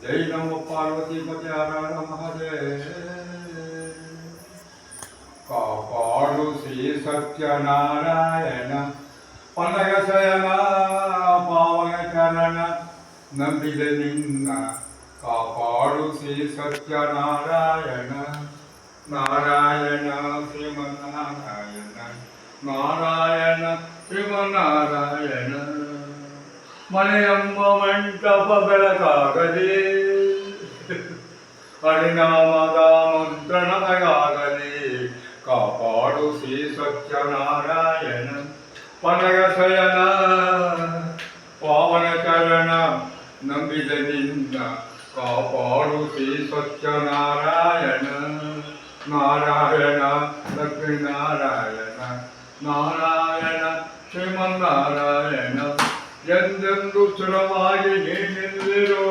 जय नमो पार्वती पते हर हर महादेव ಕಾಪಾಡು ಶ್ರೀ ಸತ್ಯನಾರಾಯಣ ಪನ್ನಗ ಶಯನ ಪಾವನ ಚರಣ ನಂಬಿದೆ ನಿನ್ನ ಕಾಪಾಡು ಶ್ರೀ ಸತ್ಯನಾರಾಯಣ ನಾರಾಯಣ ಶ್ರೀಮನ್ನಾರಾಯಣ ನಾರಾಯಣ ಶ್ರೀಮನ್ನಾರಾಯಣ ಮನೆಯೆಂಬ ಮಂಟಪ ಬೆಳಕಾಗಲಿ ಹರಿನಾಮದ ಮಂತ್ರ ನಮಗಾಗಲಿ ಕಾಪಾಡು ಶ್ರೀ ಸತ್ಯನಾರಾಯಣ ಪನಗ ಶಯನ ಪಾವನ ಚರಣ ನಂಬಿದ ನಿನ್ನ ಕಾಪಾಡು ಶ್ರೀ ಸತ್ಯನಾರಾಯಣ ನಾರಾಯಣ ಲಕ್ಷ್ಮೀನಾರಾಯಣ ನಾರಾಯಣ ಶ್ರೀಮನ್ನಾರಾಯಣ ಎಂದೆಂದು ಸ್ಥಿರವಾಗಿ ನೀನಿಲ್ಲಿರೋ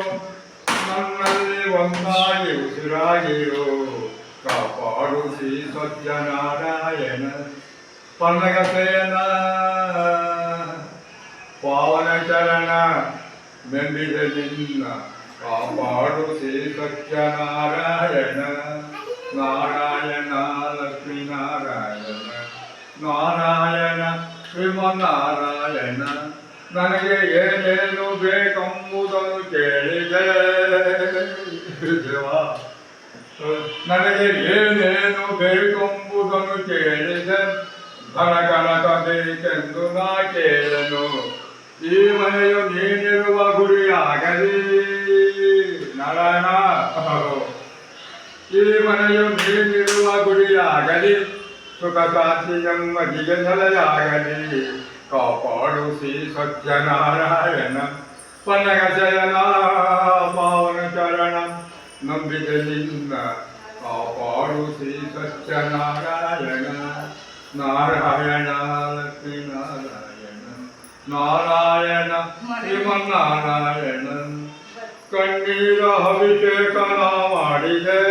ನನ್ನಲ್ಲಿ ಒಂದಾಗಿ ಉಸಿರಾಗಿರೋ ಕಾಪಾಡು ಶ್ರೀ ಸತ್ಯನಾರಾಯಣ ಪನ್ನಗ ಶಯನ ಪಾವನ ಚರಣ ನಂಬಿದ ನಿನ್ನ ಕಾಪಾಡು ಶ್ರೀ ಸತ್ಯನಾರಾಯಣ ನಾರಾಯಣ ಲಕ್ಷ್ಮೀನಾರಾಯಣ ನಾರಾಯಣ ಶ್ರೀಮನ್ನಾರಾಯಣ ನನಗೆ ಏನೇನು ಬೇಕೆಂಬುದನ್ನು ಕೇಳಿದೆ ದೇವಾ ನನಗೆ ಏನೇನು ಬೇಕೆಂಬುದನ್ನು ಕೇಳಿದೆ ಧನ ಕನಕ ಬೇಕೆಂದು ನಾ ಕೇಳನು ಈ ಮನೆಯು ನೀನಿರುವ ಗುರಿಯಾಗಲಿ ನಾರಾಯಣ ಈ ಮನೆಯು ನೀನಿರುವ ಗುರಿಯಾಗಲಿ ಸುಖ ಶಾಂತಿ ನೆಮ್ಮದಿಗೆ ನೆಲೆಯಾಗಲಿ ಕಾಪಾಡು ಶ್ರೀ ಸತ್ಯನಾರಾಯಣ ಪನ್ನಗ ಶಯನ ಪಾವನ ಚರಣ ನಂಬಿದ ನಿನ್ನ ಕಾಪಾಡು ಶ್ರೀ ಸತ್ಯನಾರಾಯಣ ನಾರಾಯಣ ಲಕ್ಷ್ಮೀನಾರಾಯಣ ನಾರಾಯಣ ಶ್ರೀಮನ್ನಾರಾಯಣ ಕಣ್ಣೀರ ಅಭಿಷೇಕನ ಮಾಡಿದೆ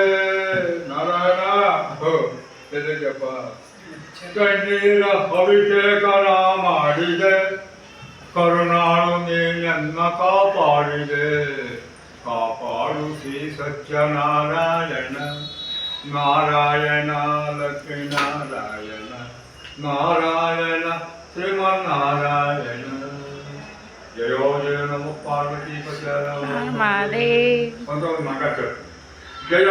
ನಾರಾಯಣ ಎದೆಯಪ್ಪ ಕಣ್ಣೀರ ಅಭಿಷೇಕನ ಮಾಡಿದೆ ಕರುಣಾಳು ನೀನನ್ನ ಕಾಪಾಡಿದೆ ಕಾಪಾಡು ಶ್ರೀ ಸತ್ಯನಾರಾಯಣ ನಾರಾಯಣ ಲಕ್ಷ್ಮೀನಾರಾಯಣ ನಾರಾಯಣ ಶ್ರೀಮನ್ನಾರಾಯಣ ಜಯೋ ಜಯ ನಮೋ ಪಾರ್ವತಿ ಪತಿ ಜಯ